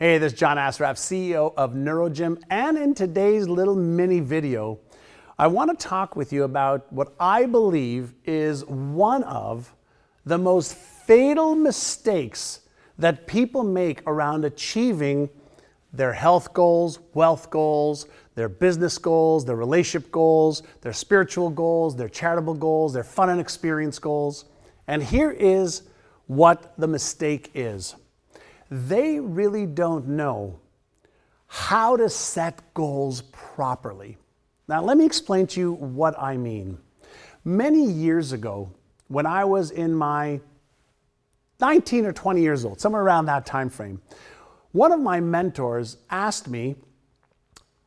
Hey, this is John Assaraf, CEO of NeuroGym, and in today's little mini video, I want to talk with you about what I believe is one of the most fatal mistakes that people make around achieving their health goals, wealth goals, their business goals, their relationship goals, their spiritual goals, their charitable goals, their fun and experience goals. And here is what the mistake is. They really don't know how to set goals properly. Now, let me explain to you what I mean. Many years ago, when I was in my 19 or 20 years old, somewhere around that time frame, one of my mentors asked me,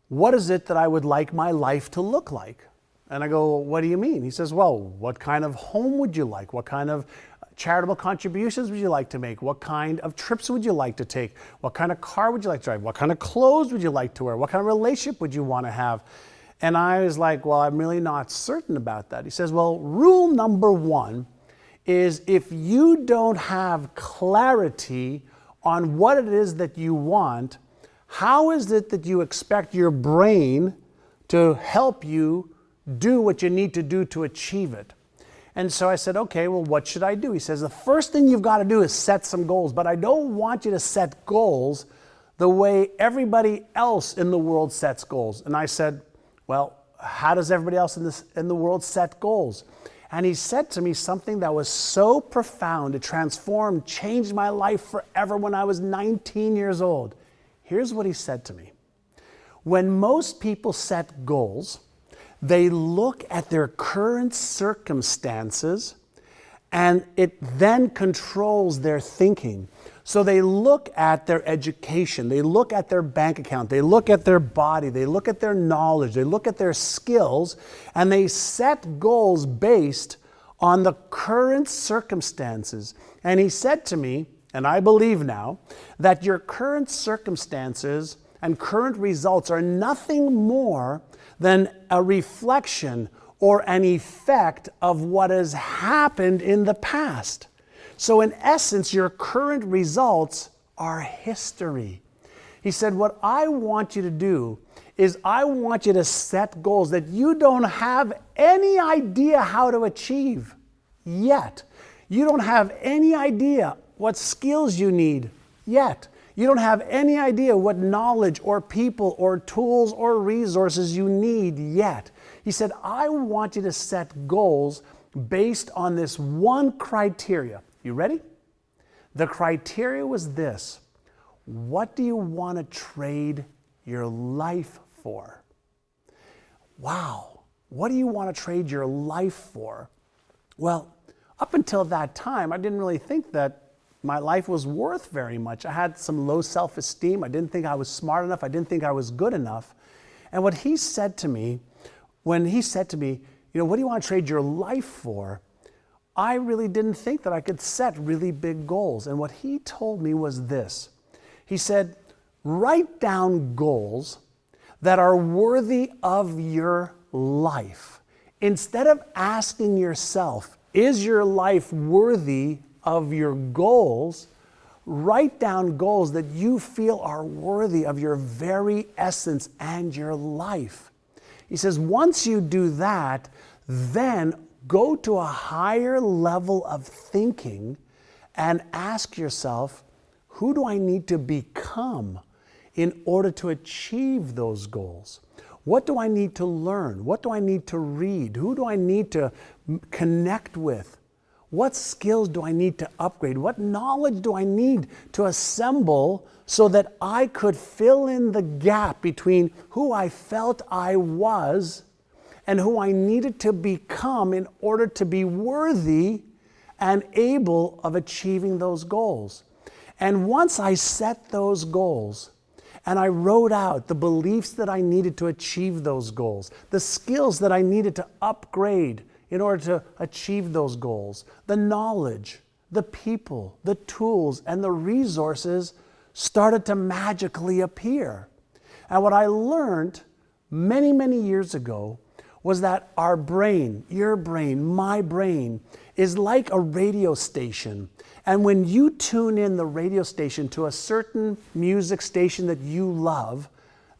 what is it that I would like my life to look like? And I go, what do you mean? He says, well, what kind of home would you like? What kind of charitable contributions would you like to make? What kind of trips would you like to take? What kind of car would you like to drive? What kind of clothes would you like to wear? What kind of relationship would you want to have? And I was like, well, I'm really not certain about that. He says, well, rule number one is if you don't have clarity on what it is that you want, how is it that you expect your brain to help you do what you need to do to achieve it? And so I said, okay, well, what should I do? He says, the first thing you've got to do is set some goals, but I don't want you to set goals the way everybody else in the world sets goals. And I said, well, how does everybody else in the world set goals? And he said to me something that was so profound, it transformed, changed my life forever when I was 19 years old. Here's what he said to me. When most people set goals, they look at their current circumstances and it then controls their thinking. So they look at their education, they look at their bank account, they look at their body, they look at their knowledge, they look at their skills, and they set goals based on the current circumstances. And he said to me, and I believe now, that your current circumstances and current results are nothing more than a reflection or an effect of what has happened in the past. So in essence, your current results are history. He said, what I want you to do is I want you to set goals that you don't have any idea how to achieve yet. You don't have any idea what skills you need yet. You don't have any idea what knowledge or people or tools or resources you need yet. He said, I want you to set goals based on this one criteria. You ready? The criteria was this. What do you want to trade your life for? Wow. What do you want to trade your life for? Well, up until that time, I didn't really think that my life was worth very much. I had some low self-esteem. I didn't think I was smart enough. I didn't think I was good enough. And what he said to me, when he said to me, what do you want to trade your life for? I really didn't think that I could set really big goals. And what he told me was this. He said, write down goals that are worthy of your life. Instead of asking yourself, is your life worthy of your goals, write down goals that you feel are worthy of your very essence and your life. He says, once you do that, then go to a higher level of thinking and ask yourself, who do I need to become in order to achieve those goals? What do I need to learn? What do I need to read? Who do I need to connect with? What skills do I need to upgrade? What knowledge do I need to assemble so that I could fill in the gap between who I felt I was and who I needed to become in order to be worthy and able of achieving those goals? And once I set those goals and I wrote out the beliefs that I needed to achieve those goals, the skills that I needed to upgrade in order to achieve those goals, the knowledge, the people, the tools, and the resources started to magically appear. And what I learned many, many years ago was that our brain, your brain, my brain, is like a radio station. And when you tune in the radio station to a certain music station that you love,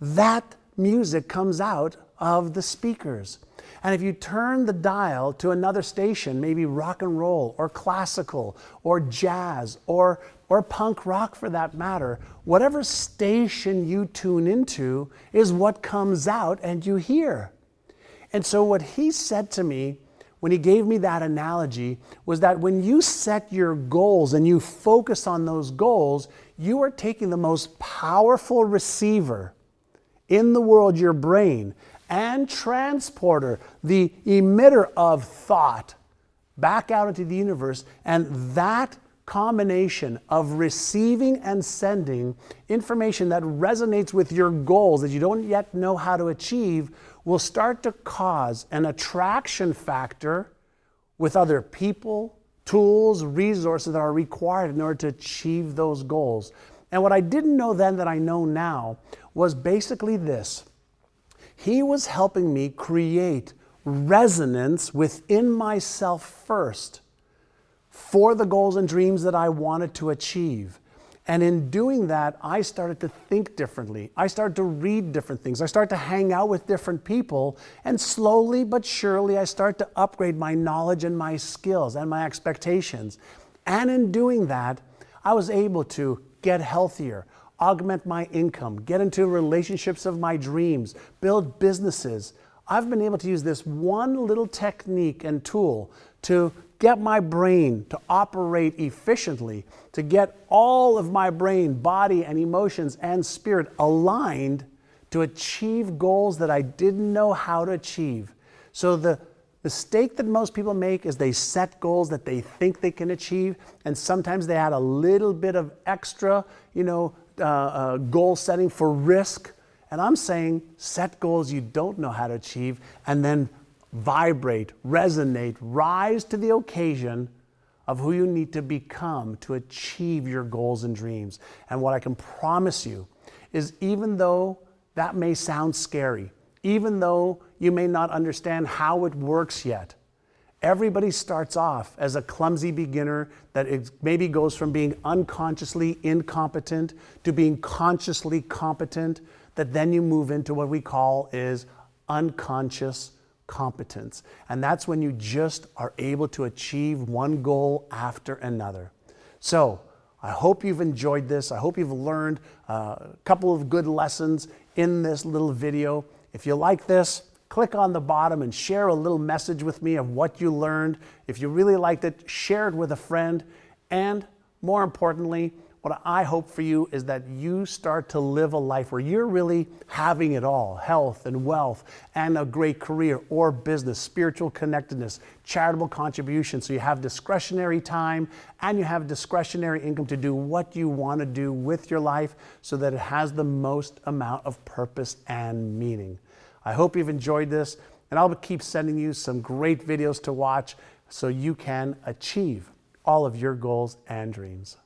that music comes out of the speakers. And if you turn the dial to another station, maybe rock and roll or classical or jazz or punk rock for that matter, whatever station you tune into is what comes out and you hear. And so what he said to me when he gave me that analogy was that when you set your goals and you focus on those goals, you are taking the most powerful receiver in the world, your brain, and transporter, the emitter of thought, back out into the universe. And that combination of receiving and sending information that resonates with your goals that you don't yet know how to achieve will start to cause an attraction factor with other people, tools, resources that are required in order to achieve those goals. And what I didn't know then that I know now was basically this. He was helping me create resonance within myself first for the goals and dreams that I wanted to achieve. And in doing that, I started to think differently. I started to read different things. I started to hang out with different people. And slowly but surely, I started to upgrade my knowledge and my skills and my expectations. And in doing that, I was able to get healthier, augment my income, get into relationships of my dreams, build businesses. I've been able to use this one little technique and tool to get my brain to operate efficiently, to get all of my brain, body, and emotions and spirit aligned to achieve goals that I didn't know how to achieve. So the mistake that most people make is they set goals that they think they can achieve, and sometimes they add a little bit of extra, goal setting for risk. And I'm saying set goals you don't know how to achieve and then vibrate, resonate, rise to the occasion of who you need to become to achieve your goals and dreams. And what I can promise you is even though that may sound scary, even though you may not understand how it works yet, everybody starts off as a clumsy beginner that maybe goes from being unconsciously incompetent to being consciously competent, that then you move into what we call is unconscious competence. And that's when you just are able to achieve one goal after another. So I hope you've enjoyed this. I hope you've learned a couple of good lessons in this little video. If you like this, click on the bottom and share a little message with me of what you learned. If you really liked it, share it with a friend. And more importantly, what I hope for you is that you start to live a life where you're really having it all, health and wealth and a great career or business, spiritual connectedness, charitable contribution. So you have discretionary time and you have discretionary income to do what you want to do with your life so that it has the most amount of purpose and meaning. I hope you've enjoyed this, and I'll keep sending you some great videos to watch so you can achieve all of your goals and dreams.